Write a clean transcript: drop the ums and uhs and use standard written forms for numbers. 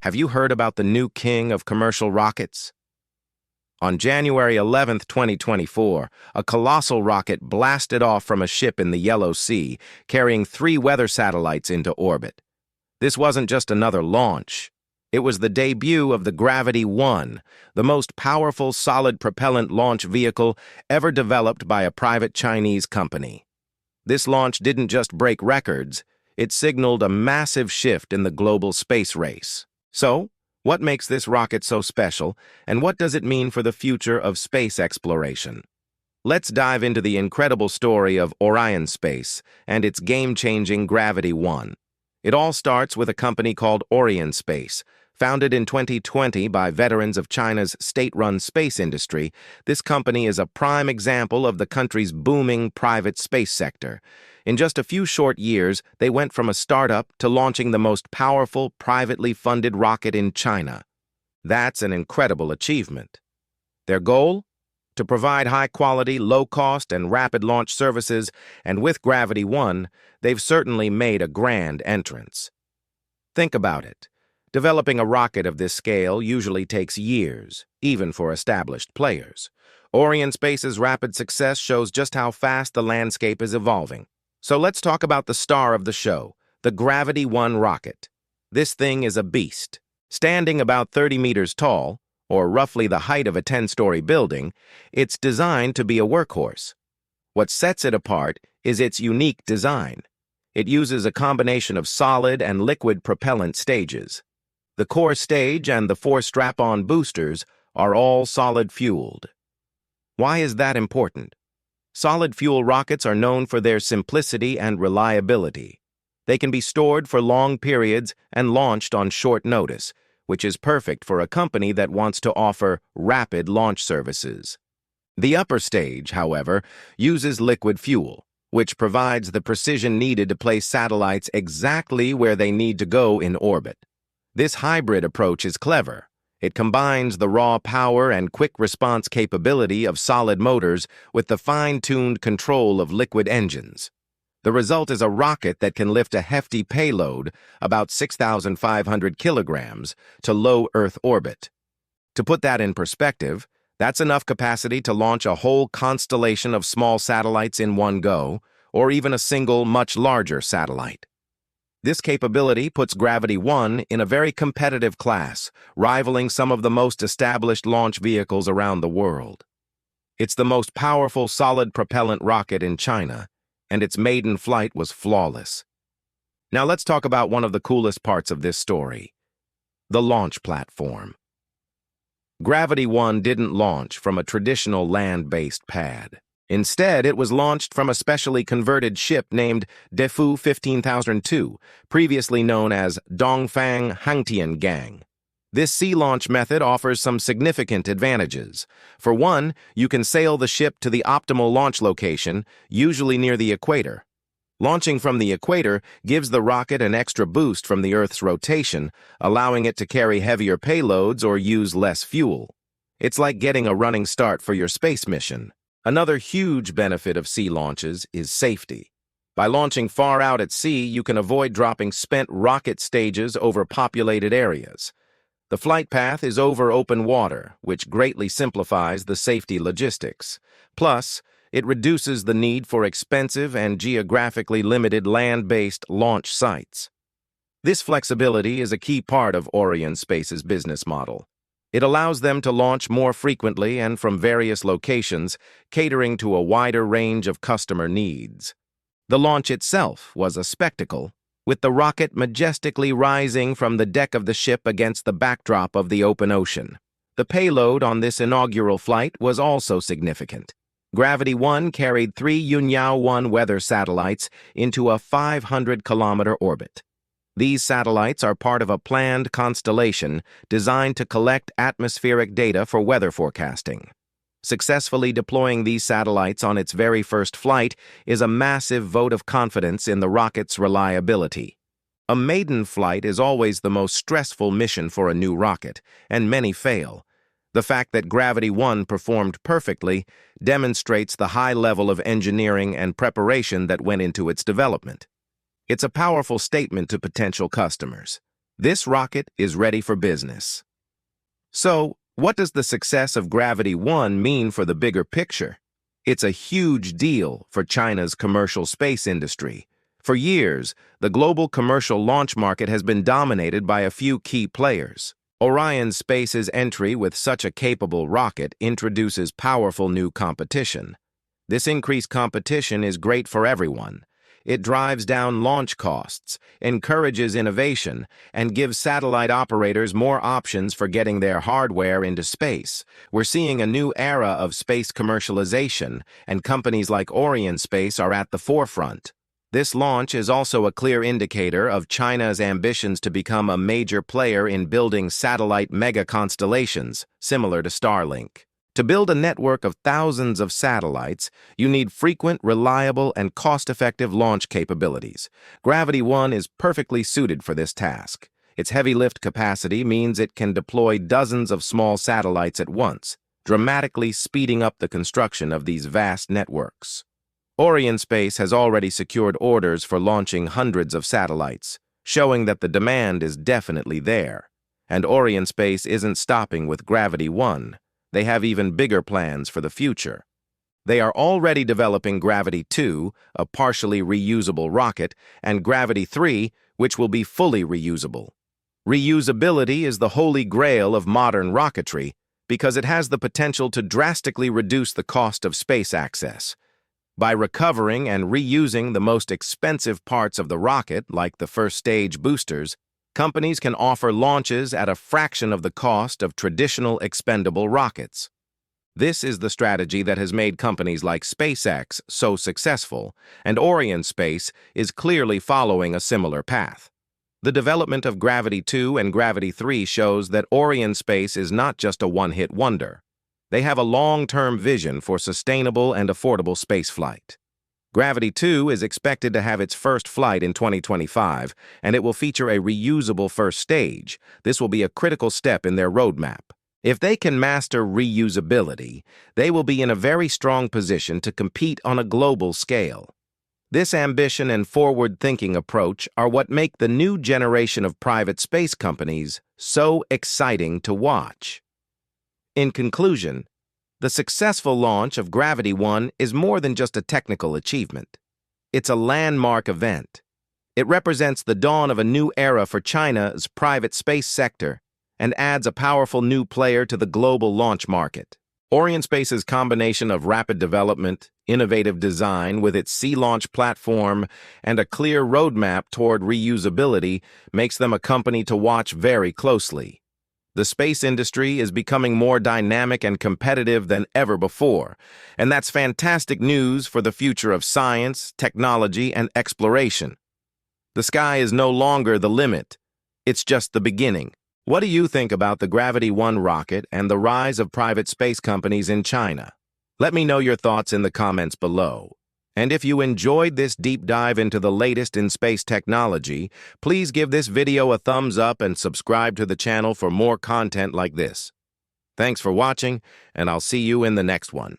Have you heard about the new king of commercial rockets? On January 11, 2024, a colossal rocket blasted off from a ship in the Yellow Sea, carrying 3 weather satellites into orbit. This wasn't just another launch. It was the debut of the Gravity 1, the most powerful solid propellant launch vehicle ever developed by a private Chinese company. This launch didn't just break records, it signaled a massive shift in the global space race. So, what makes this rocket so special, and what does it mean for the future of space exploration? Let's dive into the incredible story of Orion Space and its game-changing Gravity 1. It all starts with a company called Orion Space. Founded in 2020 by veterans of China's state-run space industry, this company is a prime example of the country's booming private space sector. In just a few short years, they went from a startup to launching the most powerful privately funded rocket in China. That's an incredible achievement. Their goal? To provide high-quality, low-cost, and rapid launch services, and with Gravity 1, they've certainly made a grand entrance. Think about it. Developing a rocket of this scale usually takes years, even for established players. Orion Space's rapid success shows just how fast the landscape is evolving. So let's talk about the star of the show, the Gravity 1 rocket. This thing is a beast. Standing about 30 meters tall, or roughly the height of a 10-story building, it's designed to be a workhorse. What sets it apart is its unique design. It uses a combination of solid and liquid propellant stages. The core stage and the 4 strap-on boosters are all solid-fueled. Why is that important? Solid-fuel rockets are known for their simplicity and reliability. They can be stored for long periods and launched on short notice, which is perfect for a company that wants to offer rapid launch services. The upper stage, however, uses liquid fuel, which provides the precision needed to place satellites exactly where they need to go in orbit. This hybrid approach is clever. It combines the raw power and quick response capability of solid motors with the fine-tuned control of liquid engines. The result is a rocket that can lift a hefty payload, about 6,500 kilograms, to low Earth orbit. To put that in perspective, that's enough capacity to launch a whole constellation of small satellites in one go, or even a single, much larger satellite. This capability puts Gravity 1 in a very competitive class, rivaling some of the most established launch vehicles around the world. It's the most powerful solid propellant rocket in China, and its maiden flight was flawless. Now let's talk about one of the coolest parts of this story: the launch platform. Gravity 1 didn't launch from a traditional land-based pad. Instead, it was launched from a specially converted ship named Defu 15002, previously known as Dongfang Hangtiangang. This sea launch method offers some significant advantages. For one, you can sail the ship to the optimal launch location, usually near the equator. Launching from the equator gives the rocket an extra boost from the Earth's rotation, allowing it to carry heavier payloads or use less fuel. It's like getting a running start for your space mission. Another huge benefit of sea launches is safety. By launching far out at sea, you can avoid dropping spent rocket stages over populated areas. The flight path is over open water, which greatly simplifies the safety logistics. Plus, it reduces the need for expensive and geographically limited land-based launch sites. This flexibility is a key part of Orion Space's business model. It allows them to launch more frequently and from various locations, catering to a wider range of customer needs. The launch itself was a spectacle, with the rocket majestically rising from the deck of the ship against the backdrop of the open ocean. The payload on this inaugural flight was also significant. Gravity 1 carried 3 Yunyao-1 weather satellites into a 500-kilometer orbit. These satellites are part of a planned constellation designed to collect atmospheric data for weather forecasting. Successfully deploying these satellites on its very first flight is a massive vote of confidence in the rocket's reliability. A maiden flight is always the most stressful mission for a new rocket, and many fail. The fact that Gravity 1 performed perfectly demonstrates the high level of engineering and preparation that went into its development. It's a powerful statement to potential customers. This rocket is ready for business. So, what does the success of Gravity 1 mean for the bigger picture? It's a huge deal for China's commercial space industry. For years, the global commercial launch market has been dominated by a few key players. Orion Space's entry with such a capable rocket introduces powerful new competition. This increased competition is great for everyone. It drives down launch costs, encourages innovation, and gives satellite operators more options for getting their hardware into space. We're seeing a new era of space commercialization, and companies like Orion Space are at the forefront. This launch is also a clear indicator of China's ambitions to become a major player in building satellite mega-constellations, similar to Starlink. To build a network of thousands of satellites, you need frequent, reliable, and cost-effective launch capabilities. Gravity 1 is perfectly suited for this task. Its heavy lift capacity means it can deploy dozens of small satellites at once, dramatically speeding up the construction of these vast networks. Orion Space has already secured orders for launching hundreds of satellites, showing that the demand is definitely there. And Orion Space isn't stopping with Gravity 1. They have even bigger plans for the future. They are already developing Gravity 2, a partially reusable rocket, and Gravity 3, which will be fully reusable. Reusability is the holy grail of modern rocketry because it has the potential to drastically reduce the cost of space access. By recovering and reusing the most expensive parts of the rocket, like the first-stage boosters, companies can offer launches at a fraction of the cost of traditional expendable rockets. This is the strategy that has made companies like SpaceX so successful, and Orion Space is clearly following a similar path. The development of Gravity 2 and Gravity 3 shows that Orion Space is not just a one-hit wonder. They have a long-term vision for sustainable and affordable spaceflight. Gravity 2 is expected to have its first flight in 2025, and it will feature a reusable first stage. This will be a critical step in their roadmap. If they can master reusability, they will be in a very strong position to compete on a global scale. This ambition and forward-thinking approach are what make the new generation of private space companies so exciting to watch. In conclusion, the successful launch of Gravity 1 is more than just a technical achievement. It's a landmark event. It represents the dawn of a new era for China's private space sector and adds a powerful new player to the global launch market. Orion Space's combination of rapid development, innovative design with its sea launch platform, and a clear roadmap toward reusability makes them a company to watch very closely. The space industry is becoming more dynamic and competitive than ever before, and that's fantastic news for the future of science, technology, and exploration. The sky is no longer the limit. It's just the beginning. What do you think about the Gravity 1 rocket and the rise of private space companies in China? Let me know your thoughts in the comments below. And if you enjoyed this deep dive into the latest in space technology, please give this video a thumbs up and subscribe to the channel for more content like this. Thanks for watching, and I'll see you in the next one.